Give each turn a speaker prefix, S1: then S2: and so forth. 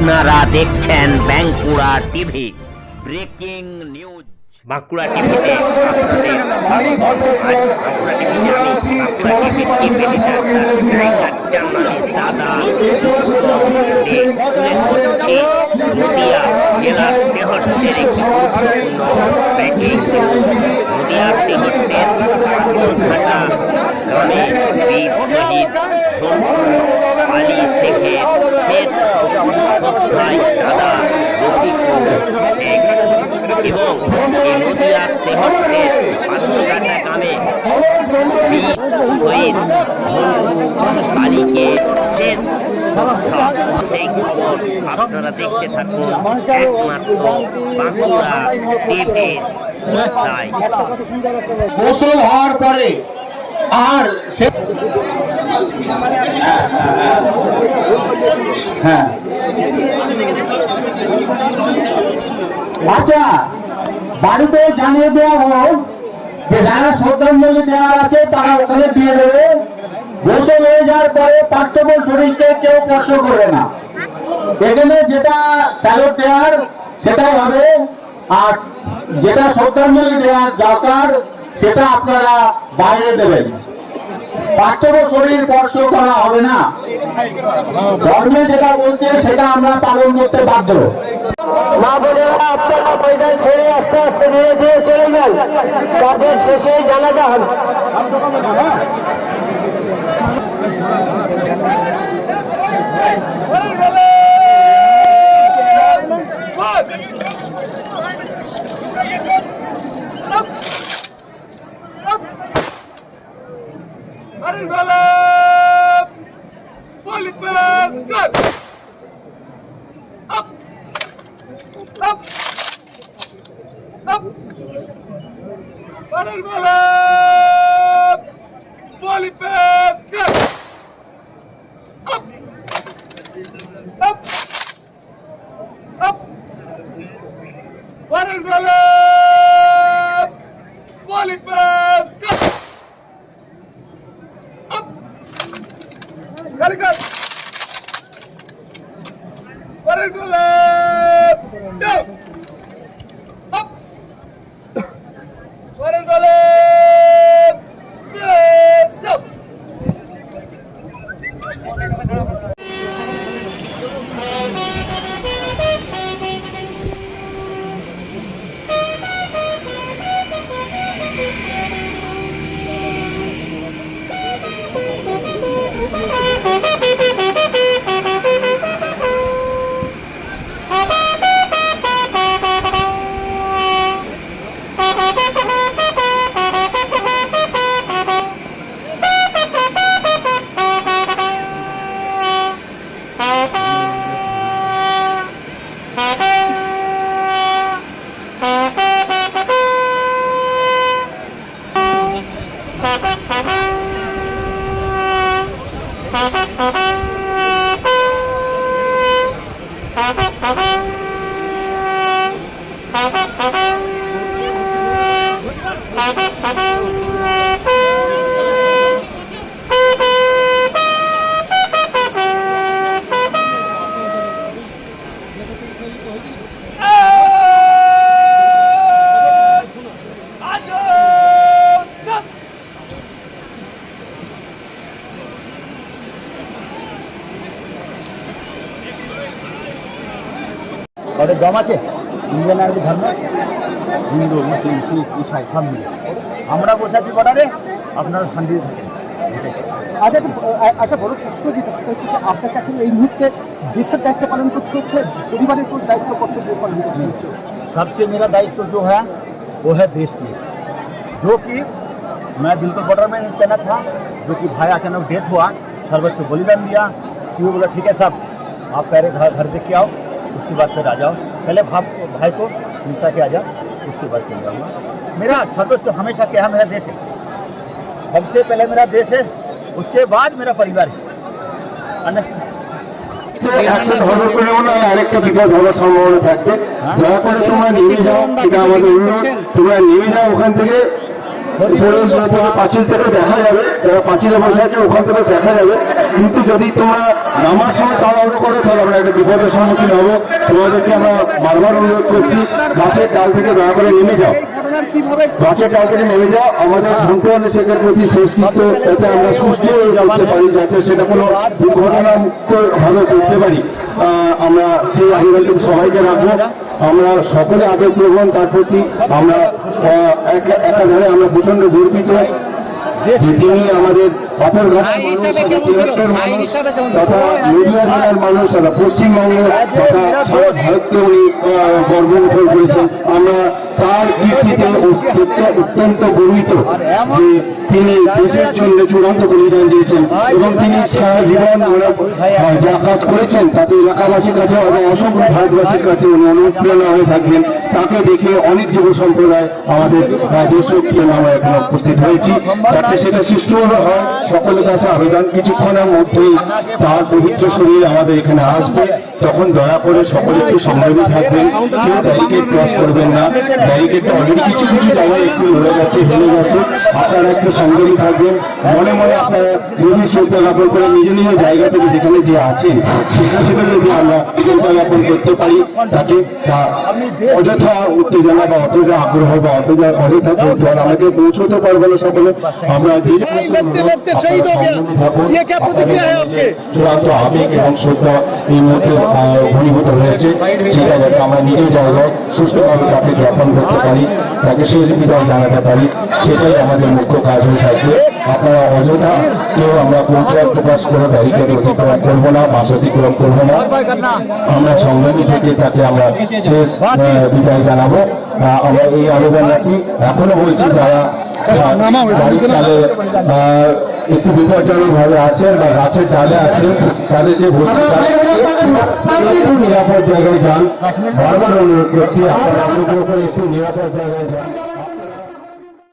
S1: আপনারা দেখছেন Bankura TV breaking news. Bankura টিভিতে নদিয়া জেলার তেহট্টের একটি গুরুত্বপূর্ণ ব্রেকিং নিউজ। নদিয়ার তেহট্টের ঘাটা গ্রামে বীর শহীদ আলী শেখের শ্রদ্ধায় দাদা রফিকুল শেখ এবং নদিয়ার তেহট্টের পাথরঘাটা গ্রামে বীর শহীদ আলীকে শেষ শ্রদ্ধা। সেই খবর আপনারা দেখতে থাকুন একমাত্র বাঁকুড়া টিভির পর্দায়।
S2: গোসল হওয়ার পরে আর হ্যাঁ আচ্ছা, বাড়িতে জানিয়ে দেওয়া হোক যে যারা শ্রদ্ধাঞ্জলি দেওয়ার আছে তারা ওখানে দিয়ে দেবে। গোসল হয়ে যাওয়ার পরে পার্থিব শরীরকে কেউ স্পর্শ করবে না। এখানে যেটা স্যালুট দেওয়ার সেটাই হবে, আর যেটা শ্রদ্ধাঞ্জলি দেওয়ার দরকার সেটা আপনারা বাইরে দেবেন। পার্থিব শরীর স্পর্শ করা হবে না। ধর্মে যেটা বলছে সেটা আমরা পালন করতে বাধ্য।
S3: মা বোনেরা, আপনারা ময়দান ছেড়ে আস্তে আস্তে ধীরে ধীরে চলে যান। কাজের শেষে জানাজা হবে।
S2: ওদের দম আছে ইন্ডিয়ান আর্মি ধর্ম, হিন্দু মুসলিম শিখ ইসাই সব মিলে আমরা বসে আছি বর্ডারে, আপনারা শান্তিতে থাকেন।
S4: আচ্ছা, একটা বড় প্রশ্ন যেটা সেটা হচ্ছে যে আপনাকে এখন এই মুহূর্তে দেশের দায়িত্ব পালন করতে হচ্ছে, পরিবারের কোন দায়িত্ব কর্তব্য পালন করতে হচ্ছে?
S2: सबसे मेरा दायित्व जो है वो है देश की, जो कि मैं बिल्कुल बॉर्डर में तैनात था, जो कि भाई अचानक डेथ हुआ, सर्वोच्च बलिदान दिया। सीओ बोला ठीक है साहब आप पहले घर देख के आओ, उसके बाद फिर आ जाओ। पहले भाई को चिंता के आ जाओ, उसके बाद फिर जाऊँगा। मेरा सर्वोच्च हमेशा क्या है, मेरा देश है। सबसे पहले मेरा देश है, उसके बाद मेरा परिवार है।
S5: আরেকটা বিপদ হওয়ার সম্ভাবনা থাকবে। দয়া করে তোমরা নেমে যাও, এটা আমাদের অনুরোধ। তোমরা নেমে যাও ওখান থেকে,
S2: উপরে পাঁচিল থেকে দেখা যাবে, যারা পাঁচিলে বসে আছে ওখান থেকে দেখা যাবে। কিন্তু যদি তোমরা নামার সময় তাড়াহুড়ো করো তাহলে আমরা একটা বিপদের সম্মুখীন হবো। তোমাদেরকে আমরা বারবার অনুরোধ করছি, গাছের ডাল থেকে দয়া করে নেমে যাও, গাছের ডাল থেকে নেমে যাও। আমাদের সম্পূর্ণ শেখের প্রতি শেষ কৃত্য যাতে আমরা সুস্থ হয়ে যাতে পারি, যাতে সেটা কোনো দুর্ঘটনামুক্ত ভাবে করতে পারি, আমরা সেই আবেদনটুকু সবাইকে রাখবো। আমরা সকলে আবেগপ্রবণ তার প্রতি। আমরা একাধারে আমরা প্রচন্ড গর্বিত যে তিনি আমাদের পাথরঘাটের মানুষ তথা নদীয়া জেলার মানুষ তথা পশ্চিমবঙ্গ তথা সারা ভারতকে উনি গর্বমুখর করেছেন। আমরা তার কীর্তিতে অত্যন্ত গর্বিত যে তিনি দেশের জন্য চূড়ান্ত বলিদান দিয়েছেন এবং তিনি সারা জীবন যা কাজ করেছেন তাতে এলাকাবাসীর কাছে এবং অসংখ্য ভারতবাসীর কাছে উনি অনুপ্রেরণা হয়ে থাকবেন। তাকে দেখে অনেক যুব সম্প্রদায় আমাদের দেশপ্রিয় আমরা এখন উপস্থিত হয়েছি, যাতে সেটা সৃষ্টি হয়। সকলের কাছে আবেদন, কিছুক্ষণের মধ্যেই তার পবিত্র শরীর আমাদের এখানে আসবে, তখন দয়া করে সকলে একটু সংযমী থাকবেন, কেউ ব্যারিকেড ক্রস করবেন না। ব্যারিকেডটা অলরেডি কিছু কিছু জায়গায় একটু লড়ে গেছে, হেলে গেছে, আপনারা একটু সংযমী থাকবেন। মনে মনে আপনারা গভীর শ্রদ্ধা জ্ঞাপন করে নিজ নিজ জায়গা থেকে যেখানে যে আছেন সেখান থেকে যদি আমরা শ্রদ্ধা জ্ঞাপন করতে পারি, তাকে অযথা উত্তেজনা বা অতটা আগ্রহ বা অতটা কৌতূহল আমাকে পৌঁছতে পারবো না। সকলে আমরা চূড়ান্ত আবেগ এবং শ্রদ্ধা এই মুহূর্তে ঘনীভূত হয়েছে, সেটা যাতে আমরা নিজের জায়গায় সুস্থভাবে তাকে জ্ঞাপন করতে পারি, তাকে শেষ বিদায় জানাতে পারি, সেটাই আমাদের মুখ্য কাজ হয়ে থাকবে। আপনারা অযথা কেউ আমরা পৌঁছায় প্রকাশ করে ব্যারিকেড অতিক্রম করবো না, বাস অতিক্রম করবো না। আমরা সংগ্রামী থেকে তাকে আমরা শেষ বিদায় জানাবো। আমরা এই আবেদন রাখি, এখনো বলছি যারা গাড়ি চালে একটু বিপজ্জনক ভাবে আছেন বা গাছের ডালে আছেন তাদেরকে বলছি একটু নিরাপদ জায়গায় যান। বারবার অনুরোধ করছি আপনারা একটু নিরাপদ জায়গায় যান।